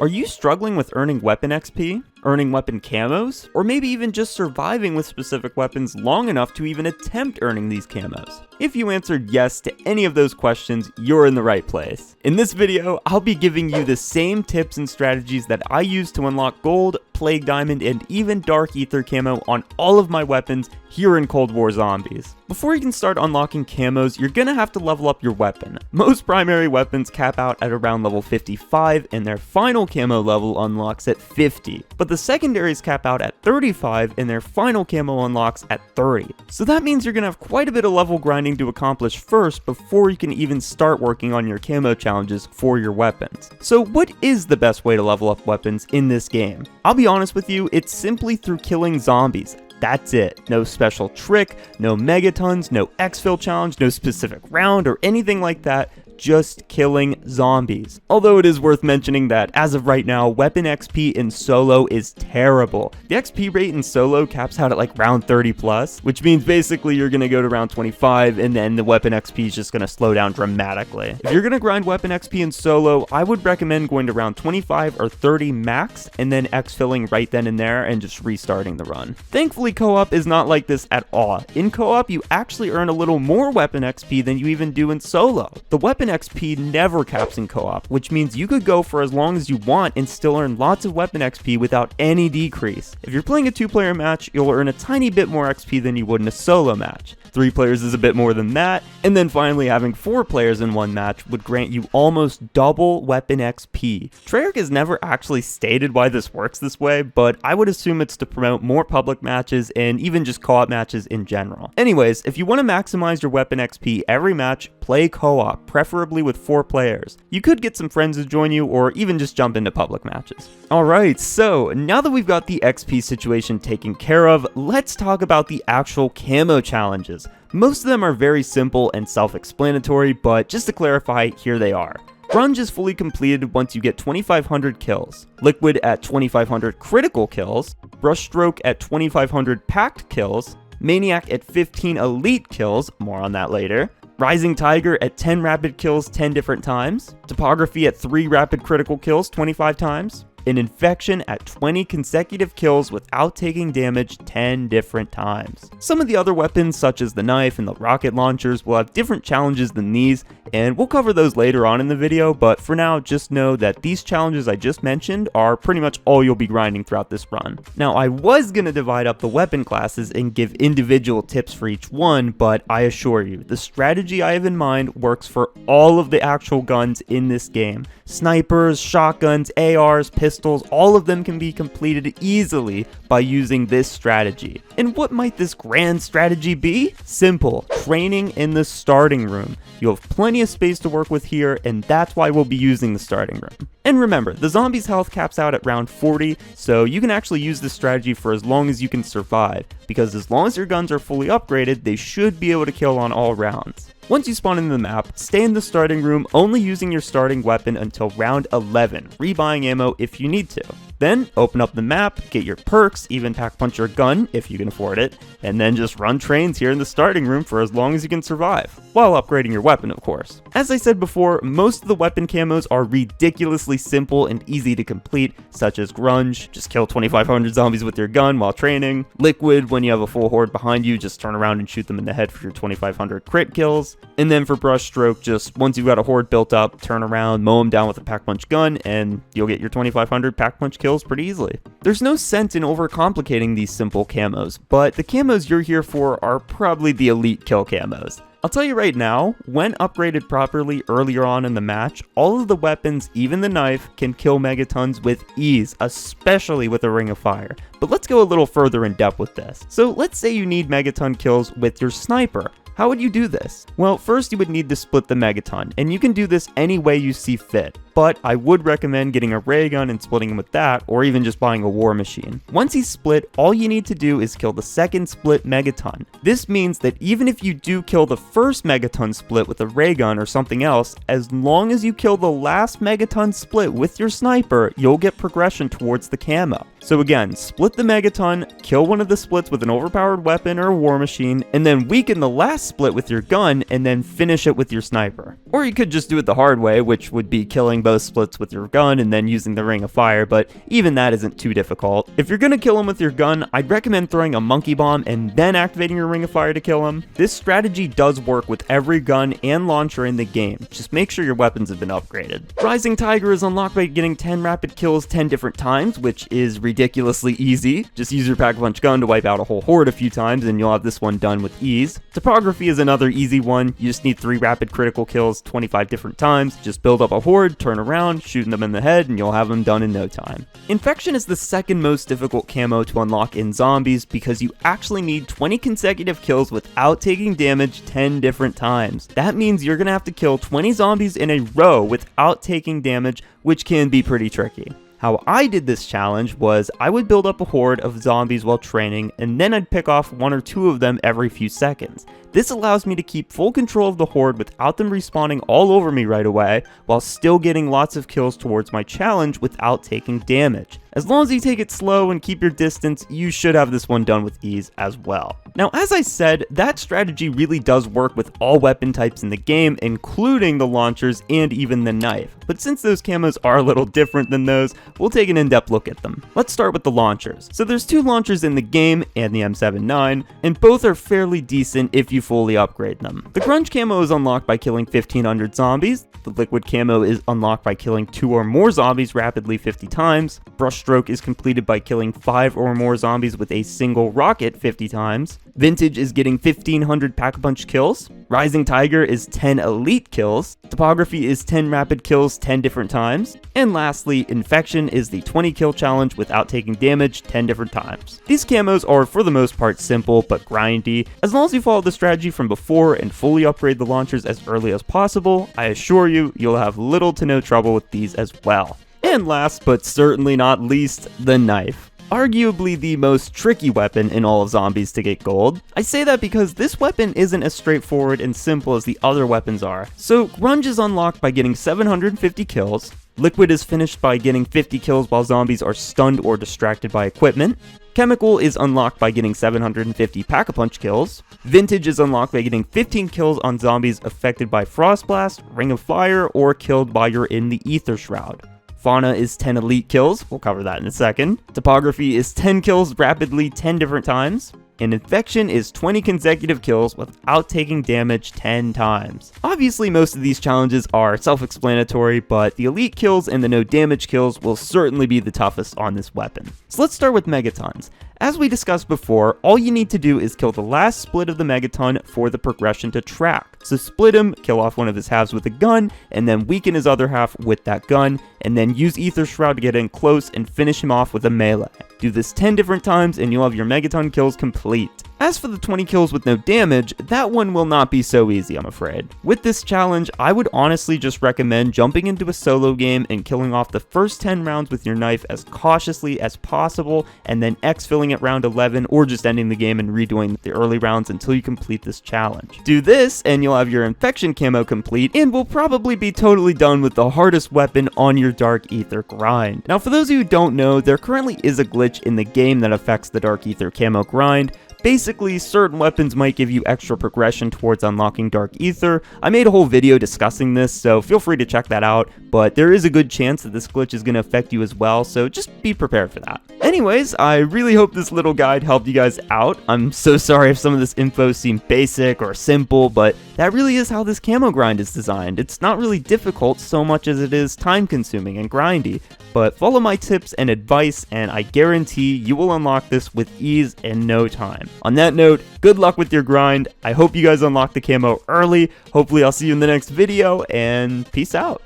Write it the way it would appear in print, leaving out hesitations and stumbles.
Are you struggling with earning weapon XP, earning weapon camos, or maybe even just surviving with specific weapons long enough to even attempt earning these camos? If you answered yes to any of those questions, you're in the right place. In this video, I'll be giving you the same tips and strategies that I use to unlock gold, plague diamond, and even dark aether camo on all of my weapons here in Cold War Zombies. Before you can start unlocking camos, you're gonna have to level up your weapon. Most primary weapons cap out at around level 55, and their final camo level unlocks at 50. But the secondaries cap out at 35, and their final camo unlocks at 30. So that means you're gonna have quite a bit of level grinding to accomplish first before you can even start working on your camo challenges for your weapons. So what is the best way to level up weapons in this game? I'll be honest with you, it's simply through killing zombies. That's it. No special trick, no megatons, no exfil challenge, no specific round or anything like that. Just killing zombies. Although it is worth mentioning that as of right now, weapon XP in solo is terrible. The XP rate in solo caps out at like round 30 plus, which means basically you're gonna go to round 25 and then the weapon XP is just gonna slow down dramatically. If you're gonna grind weapon XP in solo, I would recommend going to round 25 or 30 max and then exfilling right then and there and just restarting the run. Thankfully, co-op is not like this at all. In co-op, you actually earn a little more weapon XP than you even do in solo. The weapon XP never caps in co-op, which means you could go for as long as you want and still earn lots of weapon XP without any decrease. If you're playing a 2-player match, you'll earn a tiny bit more XP than you would in a solo match. 3 players is a bit more than that, and then finally having 4 players in one match would grant you almost double weapon XP. Treyarch has never actually stated why this works this way, but I would assume it's to promote more public matches and even just co-op matches in general. Anyways, if you want to maximize your weapon XP every match, play co-op, preferably with 4 players. You could get some friends to join you or even just jump into public matches. Alright, so now that we've got the XP situation taken care of, let's talk about the actual camo challenges. Most of them are very simple and self-explanatory, but just to clarify, here they are. Grunge is fully completed once you get 2,500 kills, Liquid at 2,500 critical kills, Brushstroke at 2,500 packed kills, Maniac at 15 elite kills, more on that later, Rising Tiger at 10 rapid kills 10 different times, Topography at 3 rapid critical kills 25 times, an Infection at 20 consecutive kills without taking damage 10 different times. Some of the other weapons, such as the knife and the rocket launchers, will have different challenges than these, and we'll cover those later on in the video, but for now, just know that these challenges I just mentioned are pretty much all you'll be grinding throughout this run. Now, I was going to divide up the weapon classes and give individual tips for each one, but I assure you, the strategy I have in mind works for all of the actual guns in this game. Snipers, shotguns, ARs, pistols, all of them can be completed easily by using this strategy. And what might this grand strategy be? Simple, training in the starting room. You'll have plenty of space to work with here, and that's why we'll be using the starting room. And remember, the zombies' health caps out at round 40, so you can actually use this strategy for as long as you can survive, because as long as your guns are fully upgraded, they should be able to kill on all rounds. Once you spawn into the map, stay in the starting room only using your starting weapon until round 11, rebuying ammo if you need to. Then, open up the map, get your perks, even pack punch your gun if you can afford it, and then just run trains here in the starting room for as long as you can survive, while upgrading your weapon of course. As I said before, most of the weapon camos are ridiculously simple and easy to complete, such as Grunge, just kill 2,500 zombies with your gun while training, Liquid, when you have a full horde behind you, just turn around and shoot them in the head for your 2,500 crit kills, and then for Brushstroke, just once you've got a horde built up, turn around, mow them down with a pack punch gun, and you'll get your 2,500 pack punch kills pretty easily. There's no sense in overcomplicating these simple camos, but the camos you're here for are probably the elite kill camos. I'll tell you right now, when upgraded properly earlier on in the match, all of the weapons, even the knife, can kill megatons with ease, especially with a Ring of Fire. But let's go a little further in depth with this. So let's say you need megaton kills with your sniper. How would you do this? Well, first you would need to split the Megaton, and you can do this any way you see fit. But I would recommend getting a ray gun and splitting him with that, or even just buying a war machine. Once he's split, all you need to do is kill the second split Megaton. This means that even if you do kill the first Megaton split with a ray gun or something else, as long as you kill the last Megaton split with your sniper, you'll get progression towards the camo. So again, split the Megaton, kill one of the splits with an overpowered weapon or a war machine, and then weaken the last split with your gun, and then finish it with your sniper. Or you could just do it the hard way, which would be killing both both splits with your gun and then using the Ring of Fire, but even that isn't too difficult. If you're gonna kill him with your gun, I'd recommend throwing a Monkey Bomb and then activating your Ring of Fire to kill him. This strategy does work with every gun and launcher in the game, just make sure your weapons have been upgraded. Rising Tiger is unlocked by getting 10 rapid kills 10 different times, which is ridiculously easy. Just use your Pack-a-Punch gun to wipe out a whole horde a few times and you'll have this one done with ease. Topography is another easy one. You just need 3 rapid critical kills 25 different times. Just build up a horde, turn around, shooting them in the head, and you'll have them done in no time. Infection is the second most difficult camo to unlock in zombies because you actually need 20 consecutive kills without taking damage 10 different times. That means you're gonna have to kill 20 zombies in a row without taking damage, which can be pretty tricky. How I did this challenge was I would build up a horde of zombies while training, and then I'd pick off 1 or 2 of them every few seconds. This allows me to keep full control of the horde without them respawning all over me right away, while still getting lots of kills towards my challenge without taking damage. As long as you take it slow and keep your distance, you should have this one done with ease as well. Now, as I said, that strategy really does work with all weapon types in the game, including the launchers and even the knife. But since those camos are a little different than those, we'll take an in-depth look at them. Let's start with the launchers. So there's 2 launchers in the game, and the M79, and both are fairly decent if you fully upgrade them. The Grunge camo is unlocked by killing 1500 zombies. The Liquid camo is unlocked by killing 2 or more zombies rapidly 50 times. Brushstroke is completed by killing 5 or more zombies with a single rocket 50 times. Vintage is getting 1500 Pack-a-Punch kills. Rising Tiger is 10 elite kills. Topography is 10 rapid kills 10 different times. And lastly, Infection is the 20 kill challenge without taking damage 10 different times. These camos are for the most part simple but grindy. As long as you follow the strategy from before and fully upgrade the launchers as early as possible, I assure you, you'll have little to no trouble with these as well. And last but certainly not least, the knife. Arguably the most tricky weapon in all of zombies to get gold. I say that because this weapon isn't as straightforward and simple as the other weapons are. So Grunge is unlocked by getting 750 kills. Liquid is finished by getting 50 kills while zombies are stunned or distracted by equipment. Chemical is unlocked by getting 750 Pack-a-Punch kills. Vintage is unlocked by getting 15 kills on zombies affected by Frost Blast, Ring of Fire, or killed by your in the Aether Shroud. Fauna is 10 elite kills, we'll cover that in a second. Topography is 10 kills rapidly 10 different times. And Infection is 20 consecutive kills without taking damage 10 times. Obviously, most of these challenges are self-explanatory, but the elite kills and the no damage kills will certainly be the toughest on this weapon. So let's start with Megatons. As we discussed before, all you need to do is kill the last split of the Megaton for the progression to track. So split him, kill off one of his halves with a gun, and then weaken his other half with that gun, and then use Aether Shroud to get in close and finish him off with a melee. Do this 10 different times and you'll have your Megaton kills complete. As for the 20 kills with no damage, that one will not be so easy, I'm afraid. With this challenge, I would honestly just recommend jumping into a solo game and killing off the first 10 rounds with your knife as cautiously as possible, and then exfilling at round 11, or just ending the game and redoing the early rounds until you complete this challenge. Do this, and you'll have your Infection camo complete, and will probably be totally done with the hardest weapon on your Dark Aether grind. Now, for those of you who don't know, there currently is a glitch in the game that affects the Dark Aether camo grind. Basically, certain weapons might give you extra progression towards unlocking Dark Aether. I made a whole video discussing this, so feel free to check that out, but there is a good chance that this glitch is going to affect you as well, so just be prepared for that. Anyways, I really hope this little guide helped you guys out. I'm so sorry if some of this info seemed basic or simple, but that really is how this camo grind is designed. It's not really difficult so much as it is time consuming and grindy, but follow my tips and advice and I guarantee you will unlock this with ease in no time. On that note, good luck with your grind. I hope you guys unlock the camo early. Hopefully I'll see you in the next video, and peace out.